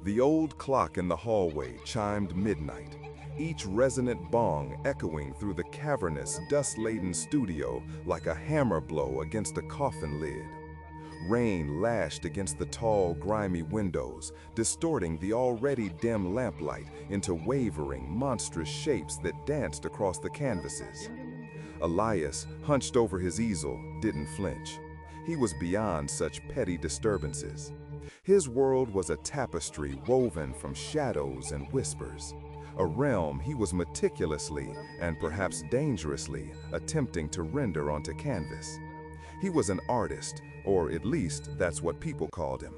The old clock in the hallway chimed midnight, each resonant bong echoing through the cavernous, dust-laden studio like a hammer blow against a coffin lid. Rain lashed against the tall, grimy windows, distorting the already dim lamplight into wavering, monstrous shapes that danced across the canvases. Elias, hunched over his easel, didn't flinch. He was beyond such petty disturbances. His world was a tapestry woven from shadows and whispers, a realm he was meticulously and perhaps dangerously attempting to render onto canvas. He was an artist, or at least that's what people called him.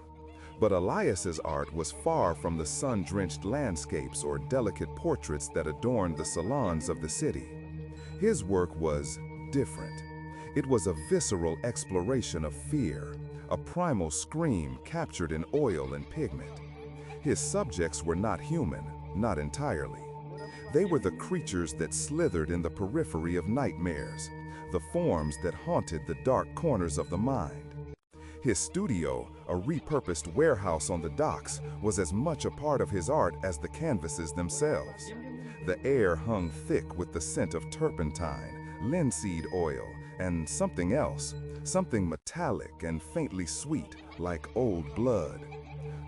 But Elias's art was far from the sun-drenched landscapes or delicate portraits that adorned the salons of the city. His work was different. It was a visceral exploration of fear, a primal scream captured in oil and pigment. His subjects were not human, not entirely. They were the creatures that slithered in the periphery of nightmares, the forms that haunted the dark corners of the mind. His studio, a repurposed warehouse on the docks, was as much a part of his art as the canvases themselves. The air hung thick with the scent of turpentine, linseed oil, and something else, something metallic and faintly sweet, like old blood.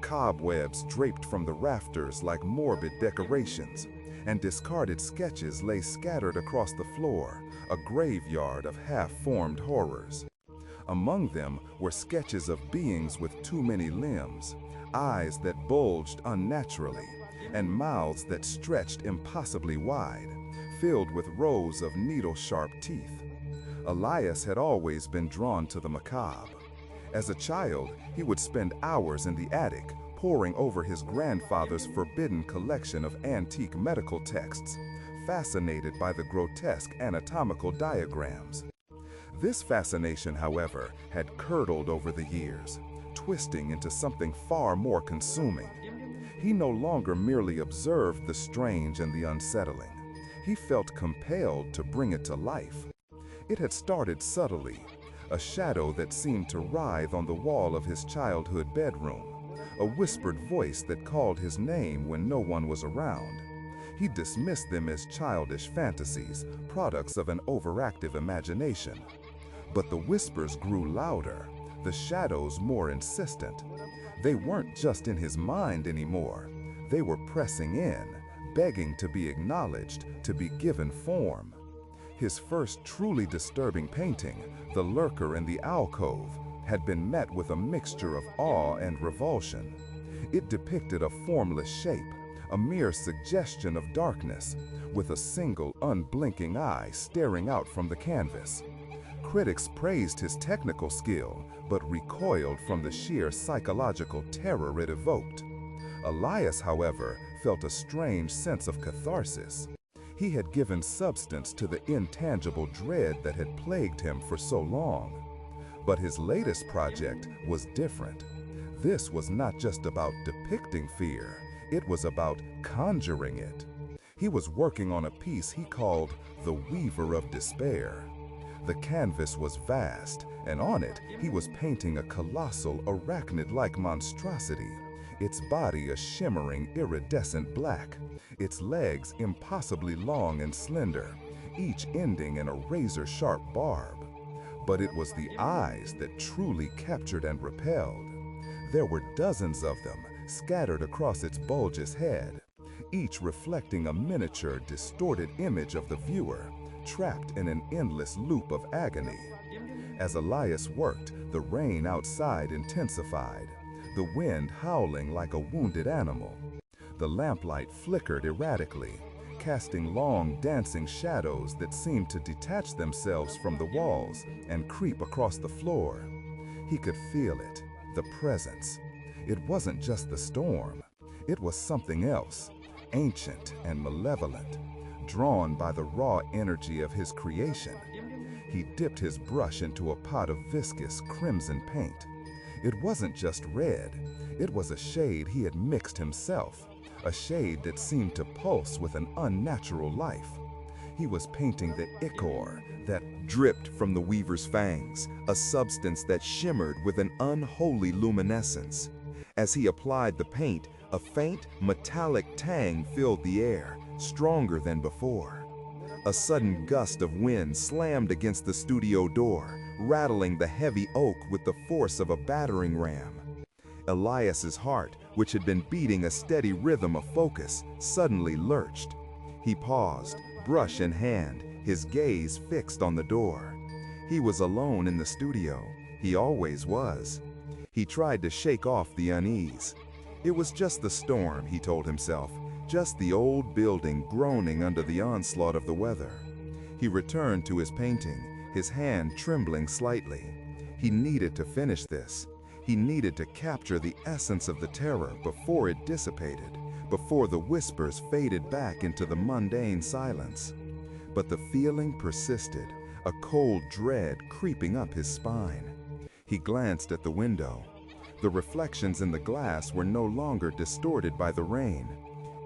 Cobwebs draped from the rafters like morbid decorations, and discarded sketches lay scattered across the floor, a graveyard of half-formed horrors. Among them were sketches of beings with too many limbs, eyes that bulged unnaturally, and mouths that stretched impossibly wide, filled with rows of needle-sharp teeth. Elias had always been drawn to the macabre. As a child, he would spend hours in the attic, poring over his grandfather's forbidden collection of antique medical texts, fascinated by the grotesque anatomical diagrams. This fascination, however, had curdled over the years, twisting into something far more consuming. He no longer merely observed the strange and the unsettling. He felt compelled to bring it to life. It had started subtly, a shadow that seemed to writhe on the wall of his childhood bedroom, a whispered voice that called his name when no one was around. He dismissed them as childish fantasies, products of an overactive imagination. But the whispers grew louder, the shadows more insistent. They weren't just in his mind anymore. They were pressing in, begging to be acknowledged, to be given form. His first truly disturbing painting, The Lurker in the Alcove, had been met with a mixture of awe and revulsion. It depicted a formless shape, a mere suggestion of darkness, with a single unblinking eye staring out from the canvas. Critics praised his technical skill, but recoiled from the sheer psychological terror it evoked. Elias, however, felt a strange sense of catharsis. He had given substance to the intangible dread that had plagued him for so long. But his latest project was different. This was not just about depicting fear, it was about conjuring it. He was working on a piece he called The Weaver of Despair. The canvas was vast, and on it he was painting a colossal arachnid-like monstrosity, its body a shimmering iridescent black, its legs impossibly long and slender, each ending in a razor-sharp barb. But it was the eyes that truly captured and repelled. There were dozens of them, scattered across its bulbous head, each reflecting a miniature, distorted image of the viewer, trapped in an endless loop of agony. As Elias worked, the rain outside intensified, the wind howling like a wounded animal. The lamplight flickered erratically, casting long, dancing shadows that seemed to detach themselves from the walls and creep across the floor. He could feel it, the presence. It wasn't just the storm. It was something else, ancient and malevolent, drawn by the raw energy of his creation. He dipped his brush into a pot of viscous crimson paint. It wasn't just red. It was a shade he had mixed himself, a shade that seemed to pulse with an unnatural life. He was painting the ichor that dripped from the weaver's fangs, a substance that shimmered with an unholy luminescence. As he applied the paint, A faint, metallic tang filled the air, stronger than before. A sudden gust of wind slammed against the studio door, rattling the heavy oak with the force of a battering ram. Elias's heart, which had been beating a steady rhythm of focus, suddenly lurched. He paused, brush in hand, his gaze fixed on the door. He was alone in the studio. He always was. He tried to shake off the unease. It was just the storm, he told himself, just the old building groaning under the onslaught of the weather. He returned to his painting, his hand trembling slightly. He needed to finish this. He needed to capture the essence of the terror before it dissipated, before the whispers faded back into the mundane silence. But the feeling persisted, a cold dread creeping up his spine. He glanced at the window. The reflections in the glass were no longer distorted by the rain.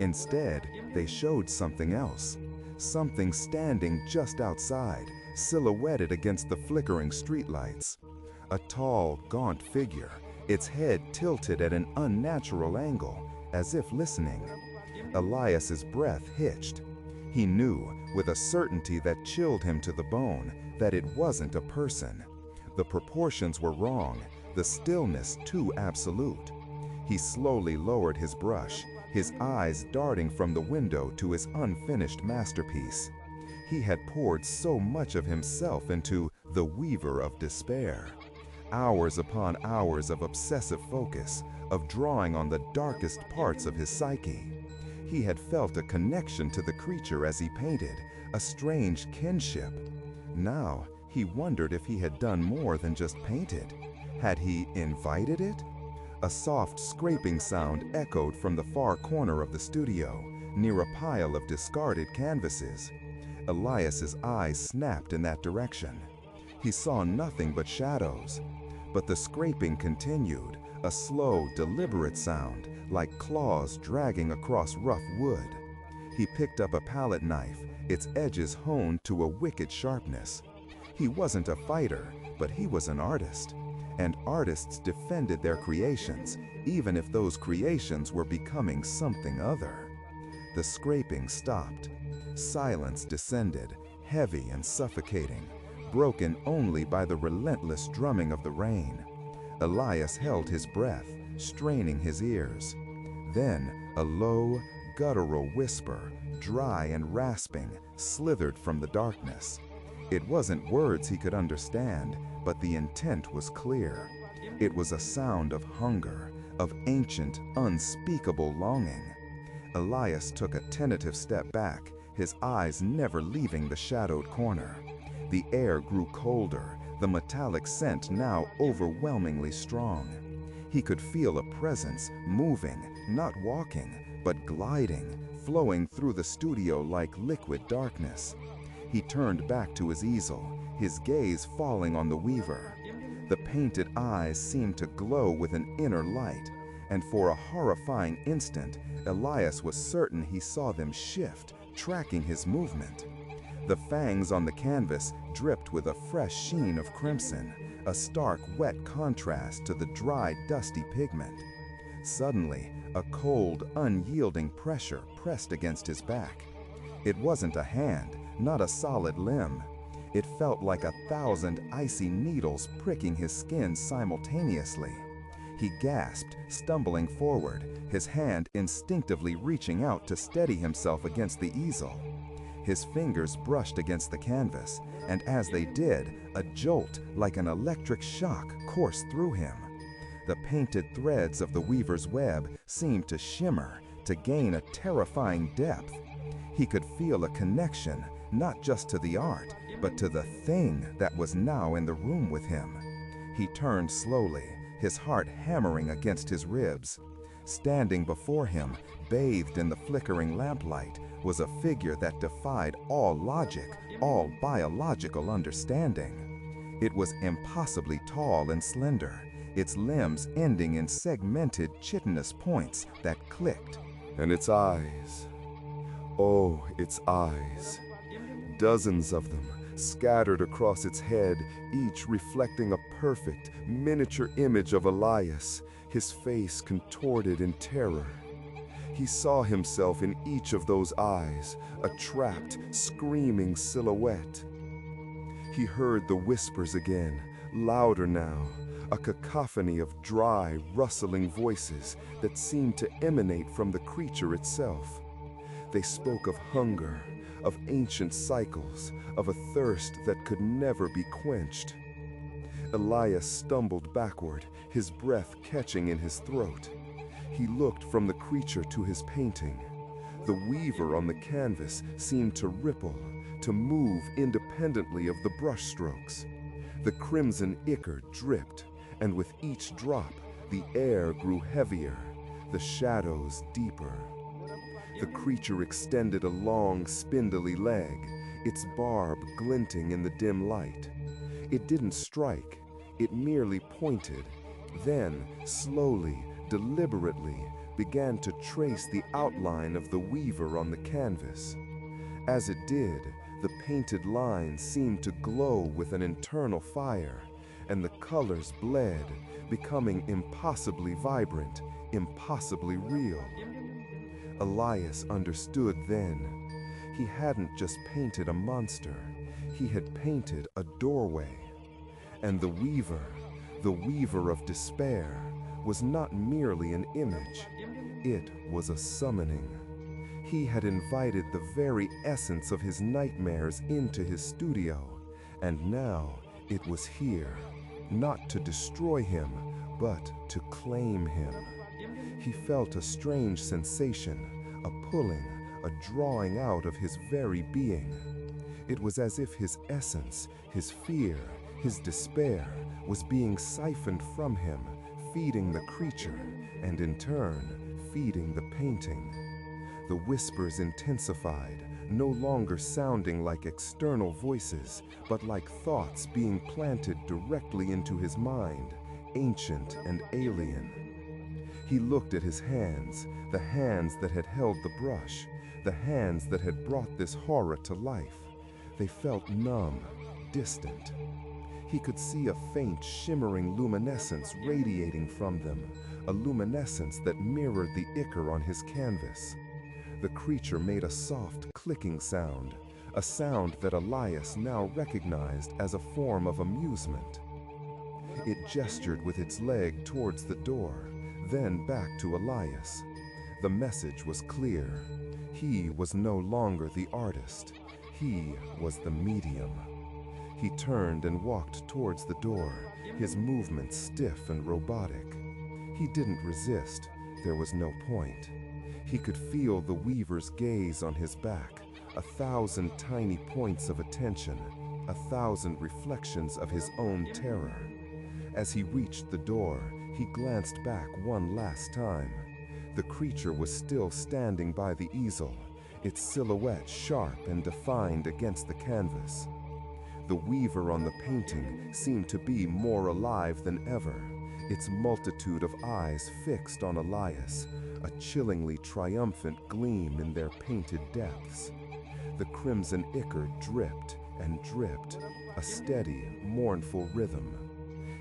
Instead, they showed something else, something standing just outside, silhouetted against the flickering streetlights. A tall, gaunt figure, its head tilted at an unnatural angle, as if listening. Elias's breath hitched. He knew, with a certainty that chilled him to the bone, that it wasn't a person. The proportions were wrong, the stillness too absolute. He slowly lowered his brush, his eyes darting from the window to his unfinished masterpiece. He had poured so much of himself into the weaver of despair. Hours upon hours of obsessive focus, of drawing on the darkest parts of his psyche. He had felt a connection to the creature as he painted, a strange kinship. Now, he wondered if he had done more than just paint it. Had he invited it? A soft scraping sound echoed from the far corner of the studio, near a pile of discarded canvases. Elias's eyes snapped in that direction. He saw nothing but shadows. But the scraping continued, a slow, deliberate sound, like claws dragging across rough wood. He picked up a palette knife, its edges honed to a wicked sharpness. He wasn't a fighter, but he was an artist. And artists defended their creations, even if those creations were becoming something other. The scraping stopped. Silence descended, heavy and suffocating, broken only by the relentless drumming of the rain. Elias held his breath, straining his ears. Then a low, guttural whisper, dry and rasping, slithered from the darkness. It wasn't words he could understand, but the intent was clear. It was a sound of hunger, of ancient, unspeakable longing. Elias took a tentative step back, his eyes never leaving the shadowed corner. The air grew colder, the metallic scent now overwhelmingly strong. He could feel a presence, moving, not walking, but gliding, flowing through the studio like liquid darkness. He turned back to his easel, his gaze falling on the weaver. The painted eyes seemed to glow with an inner light, and for a horrifying instant, Elias was certain he saw them shift, tracking his movement. The fangs on the canvas dripped with a fresh sheen of crimson, a stark, wet contrast to the dry, dusty pigment. Suddenly, a cold, unyielding pressure pressed against his back. It wasn't a hand, not a solid limb. It felt like 1,000 icy needles pricking his skin simultaneously. He gasped, stumbling forward, his hand instinctively reaching out to steady himself against the easel. His fingers brushed against the canvas, and as they did, a jolt like an electric shock coursed through him. The painted threads of the weaver's web seemed to shimmer, to gain a terrifying depth. He could feel a connection, not just to the art, but to the thing that was now in the room with him. He turned slowly, his heart hammering against his ribs. Standing before him, bathed in the flickering lamplight, was a figure that defied all logic, all biological understanding. It was impossibly tall and slender, its limbs ending in segmented chitinous points that clicked. And its eyes. Oh, its eyes. Dozens of them, scattered across its head, each reflecting a perfect, miniature image of Elias, his face contorted in terror. He saw himself in each of those eyes, a trapped, screaming silhouette. He heard the whispers again, louder now, a cacophony of dry, rustling voices that seemed to emanate from the creature itself. They spoke of hunger, of ancient cycles, of a thirst that could never be quenched. Elias stumbled backward, his breath catching in his throat. He looked from the creature to his painting. The weaver on the canvas seemed to ripple, to move independently of the brushstrokes. The crimson ichor dripped, and with each drop, the air grew heavier, the shadows deeper. The creature extended a long, spindly leg, its barb glinting in the dim light. It didn't strike, it merely pointed, then, slowly, deliberately, began to trace the outline of the weaver on the canvas. As it did, the painted lines seemed to glow with an internal fire, and the colors bled, becoming impossibly vibrant, impossibly real. Elias understood then. He hadn't just painted a monster, he had painted a doorway. And the weaver of despair, was not merely an image, it was a summoning. He had invited the very essence of his nightmares into his studio, and now it was here, not to destroy him, but to claim him. He felt a strange sensation, a pulling, a drawing out of his very being. It was as if his essence, his fear, his despair was being siphoned from him, feeding the creature, and in turn, feeding the painting. The whispers intensified, no longer sounding like external voices, but like thoughts being planted directly into his mind, ancient and alien. He looked at his hands, the hands that had held the brush, the hands that had brought this horror to life. They felt numb, distant. He could see a faint, shimmering luminescence radiating from them, a luminescence that mirrored the ichor on his canvas. The creature made a soft, clicking sound, a sound that Elias now recognized as a form of amusement. It gestured with its leg towards the door, then back to Elias. The message was clear. He was no longer the artist. He was the medium. He turned and walked towards the door, his movements stiff and robotic. He didn't resist. There was no point. He could feel the weaver's gaze on his back, 1,000 tiny points of attention, 1,000 reflections of his own terror. As he reached the door, he glanced back one last time. The creature was still standing by the easel, its silhouette sharp and defined against the canvas. The weaver on the painting seemed to be more alive than ever, its multitude of eyes fixed on Elias, a chillingly triumphant gleam in their painted depths. The crimson ichor dripped and dripped, a steady, mournful rhythm.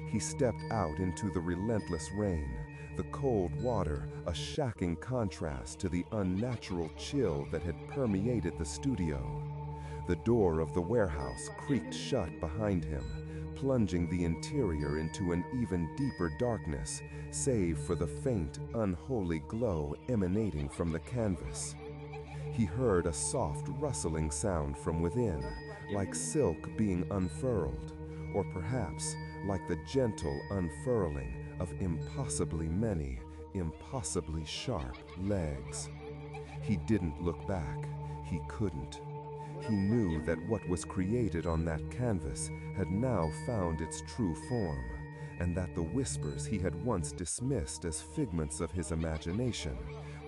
He stepped out into the relentless rain, the cold water a shocking contrast to the unnatural chill that had permeated the studio. The door of the warehouse creaked shut behind him, plunging the interior into an even deeper darkness, save for the faint, unholy glow emanating from the canvas. He heard a soft rustling sound from within, like silk being unfurled, or perhaps like the gentle unfurling of impossibly many, impossibly sharp legs. He didn't look back. He couldn't. He knew that what was created on that canvas had now found its true form, and that the whispers he had once dismissed as figments of his imagination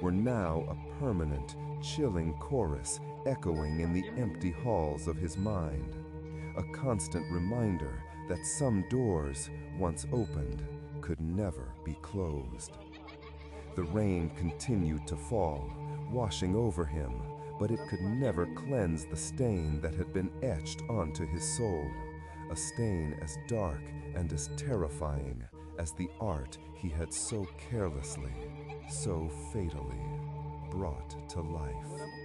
were now a permanent, chilling chorus echoing in the empty halls of his mind, a constant reminder that some doors, once opened, could never be closed. The rain continued to fall, washing over him, but it could never cleanse the stain that had been etched onto his soul, a stain as dark and as terrifying as the art he had so carelessly, so fatally brought to life.